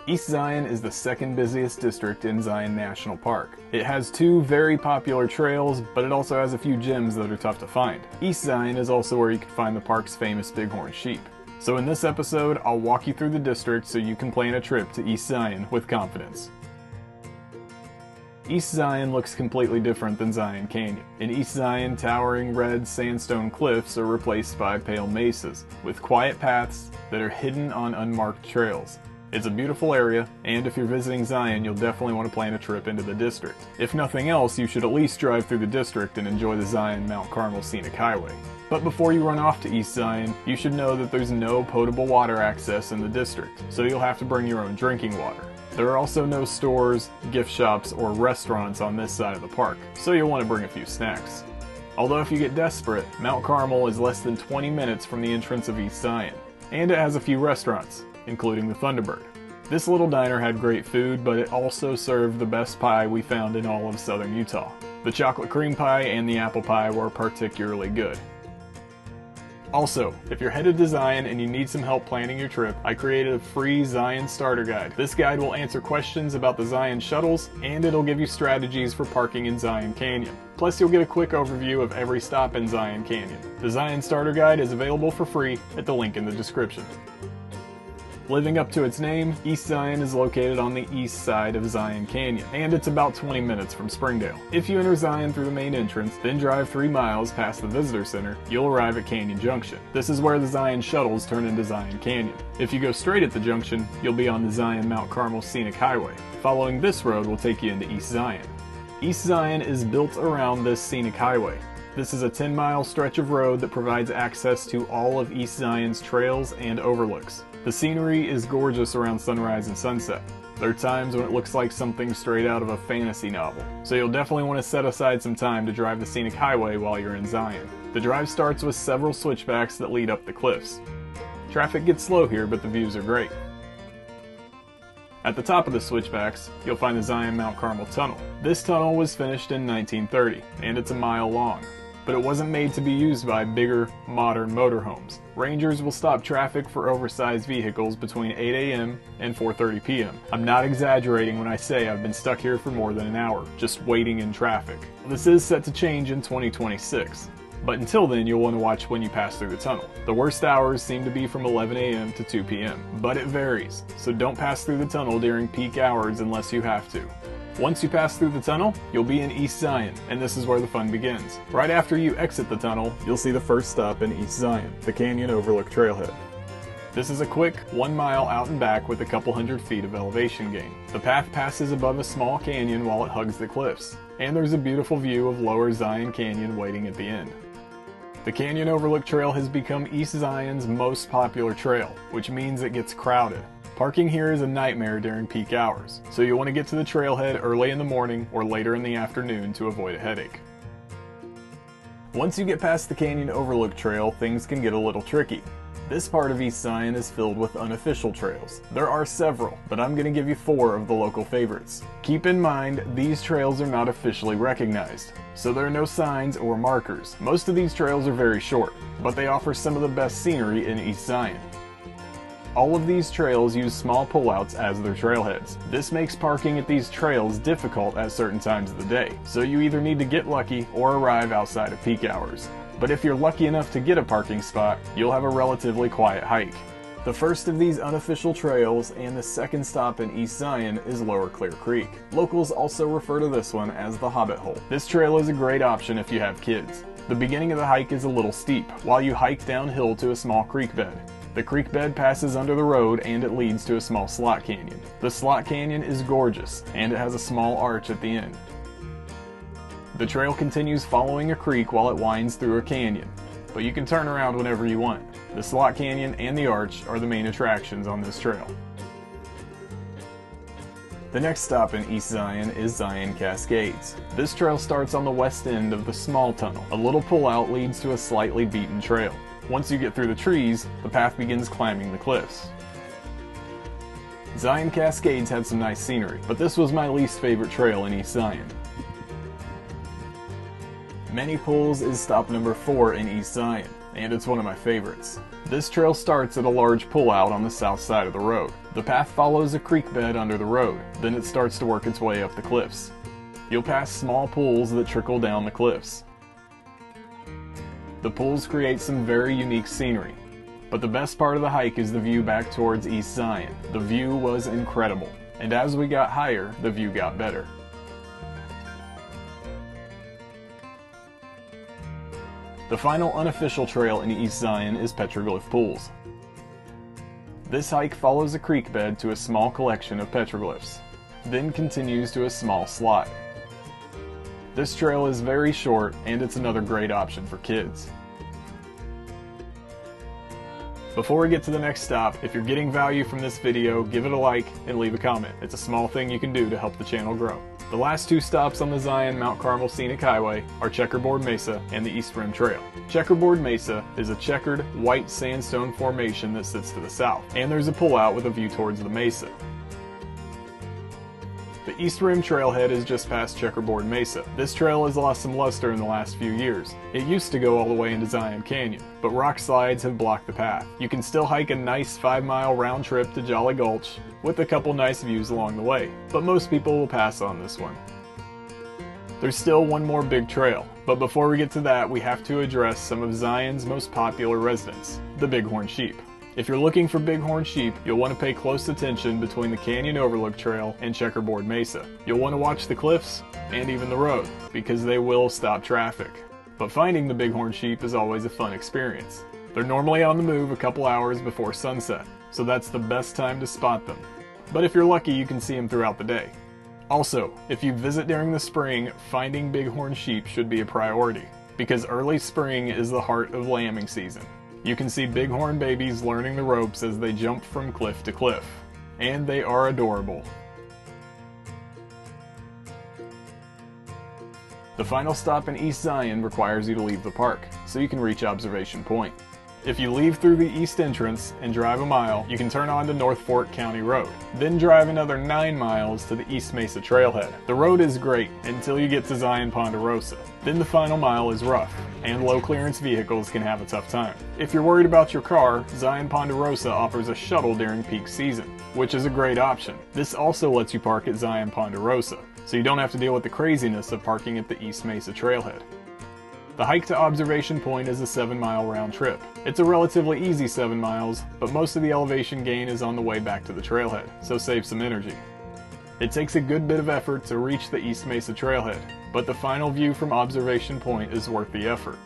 East Zion is the second busiest district in Zion National Park. It has two very popular trails, but it also has a few gyms that are tough to find. East Zion is also where you can find the park's famous Bighorn Sheep. So in this episode, I'll walk you through the district so you can plan a trip to East Zion with confidence. East Zion looks completely different than Zion Canyon. In East Zion, towering red sandstone cliffs are replaced by pale mesas, with quiet paths that are hidden on unmarked trails. It's a beautiful area, and if you're visiting Zion, you'll definitely want to plan a trip into the district. If nothing else, you should at least drive through the district and enjoy the Zion-Mount Carmel Scenic Highway. But before you run off to East Zion, you should know that there's no potable water access in the district, so you'll have to bring your own drinking water. There are also no stores, gift shops, or restaurants on this side of the park, so you'll want to bring a few snacks. Although if you get desperate, Mount Carmel is less than 20 minutes from the entrance of East Zion, and it has a few restaurants, including the Thunderbird. This little diner had great food, but it also served the best pie we found in all of southern Utah. The chocolate cream pie and the apple pie were particularly good. Also, if you're headed to Zion and you need some help planning your trip, I created a free Zion starter guide. This guide will answer questions about the Zion shuttles, and it'll give you strategies for parking in Zion Canyon. Plus, you'll get a quick overview of every stop in Zion Canyon. The Zion starter guide is available for free at the link in the description. Living up to its name, East Zion is located on the east side of Zion Canyon, and it's about 20 minutes from Springdale. If you enter Zion through the main entrance, then drive 3 miles past the visitor center, you'll arrive at Canyon Junction. This is where the Zion shuttles turn into Zion Canyon. If you go straight at the junction, you'll be on the Zion-Mount Carmel Scenic Highway. Following this road will take you into East Zion. East Zion is built around this scenic highway. This is a 10-mile stretch of road that provides access to all of East Zion's trails and overlooks. The scenery is gorgeous around sunrise and sunset. There are times when it looks like something straight out of a fantasy novel, so you'll definitely want to set aside some time to drive the scenic highway while you're in Zion. The drive starts with several switchbacks that lead up the cliffs. Traffic gets slow here, but the views are great. At the top of the switchbacks, you'll find the Zion-Mount Carmel Tunnel. This tunnel was finished in 1930, and it's a mile long. But it wasn't made to be used by bigger, modern motorhomes. Rangers will stop traffic for oversized vehicles between 8 a.m. and 4:30 p.m. I'm not exaggerating when I say I've been stuck here for more than an hour, just waiting in traffic. This is set to change in 2026. But until then, you'll want to watch when you pass through the tunnel. The worst hours seem to be from 11 a.m. to 2 p.m., but it varies, so don't pass through the tunnel during peak hours unless you have to. Once you pass through the tunnel, you'll be in East Zion, and this is where the fun begins. Right after you exit the tunnel, you'll see the first stop in East Zion, the Canyon Overlook Trailhead. This is a quick 1 mile out and back with a couple hundred feet of elevation gain. The path passes above a small canyon while it hugs the cliffs, and there's a beautiful view of lower Zion Canyon waiting at the end. The Canyon Overlook Trail has become East Zion's most popular trail, which means it gets crowded. Parking here is a nightmare during peak hours, so you'll want to get to the trailhead early in the morning or later in the afternoon to avoid a headache. Once you get past the Canyon Overlook Trail, things can get a little tricky. This part of East Zion is filled with unofficial trails. There are several, but I'm going to give you 4 of the local favorites. Keep in mind, these trails are not officially recognized, so there are no signs or markers. Most of these trails are very short, but they offer some of the best scenery in East Zion. All of these trails use small pullouts as their trailheads. This makes parking at these trails difficult at certain times of the day, so you either need to get lucky or arrive outside of peak hours. But if you're lucky enough to get a parking spot, you'll have a relatively quiet hike. The first of these unofficial trails and the second stop in East Zion is Lower Clear Creek. Locals also refer to this one as the Hobbit Hole. This trail is a great option if you have kids. The beginning of the hike is a little steep, while you hike downhill to a small creek bed. The creek bed passes under the road and it leads to a small slot canyon. The slot canyon is gorgeous and it has a small arch at the end. The trail continues following a creek while it winds through a canyon, but you can turn around whenever you want. The slot canyon and the arch are the main attractions on this trail. The next stop in East Zion is Zion Cascades. This trail starts on the west end of the small tunnel. A little pullout leads to a slightly beaten trail. Once you get through the trees, the path begins climbing the cliffs. Zion Cascades had some nice scenery, but this was my least favorite trail in East Zion. Many Pools is stop number 4 in East Zion, and it's one of my favorites. This trail starts at a large pullout on the south side of the road. The path follows a creek bed under the road, then it starts to work its way up the cliffs. You'll pass small pools that trickle down the cliffs. The pools create some very unique scenery, but the best part of the hike is the view back towards East Zion. The view was incredible, and as we got higher, the view got better. The final unofficial trail in East Zion is Petroglyph Pools. This hike follows a creek bed to a small collection of petroglyphs, then continues to a small slide. This trail is very short, and it's another great option for kids. Before we get to the next stop, if you're getting value from this video, give it a like and leave a comment. It's a small thing you can do to help the channel grow. The last two stops on the Zion-Mount Carmel Scenic Highway are Checkerboard Mesa and the East Rim Trail. Checkerboard Mesa is a checkered white sandstone formation that sits to the south, and there's a pullout with a view towards the mesa. The East Rim Trailhead is just past Checkerboard Mesa. This trail has lost some luster in the last few years. It used to go all the way into Zion Canyon, but rock slides have blocked the path. You can still hike a nice 5-mile round trip to Jolly Gulch with a couple nice views along the way, but most people will pass on this one. There's still one more big trail, but before we get to that, we have to address some of Zion's most popular residents, the Bighorn Sheep. If you're looking for Bighorn Sheep, you'll want to pay close attention between the Canyon Overlook Trail and Checkerboard Mesa. You'll want to watch the cliffs and even the road, because they will stop traffic. But finding the Bighorn Sheep is always a fun experience. They're normally on the move a couple hours before sunset, so that's the best time to spot them. But if you're lucky, you can see them throughout the day. Also, if you visit during the spring, finding Bighorn Sheep should be a priority, because early spring is the heart of lambing season. You can see bighorn babies learning the ropes as they jump from cliff to cliff, and they are adorable. The final stop in East Zion requires you to leave the park, so you can reach Observation Point. If you leave through the east entrance and drive a mile, you can turn onto North Fork County Road, then drive another 9 miles to the East Mesa Trailhead. The road is great until you get to Zion Ponderosa. Then the final mile is rough, and low clearance vehicles can have a tough time. If you're worried about your car, Zion Ponderosa offers a shuttle during peak season, which is a great option. This also lets you park at Zion Ponderosa, so you don't have to deal with the craziness of parking at the East Mesa Trailhead. The hike to Observation Point is a 7-mile round trip. It's a relatively easy 7 miles, but most of the elevation gain is on the way back to the trailhead, so save some energy. It takes a good bit of effort to reach the East Mesa Trailhead, but the final view from Observation Point is worth the effort.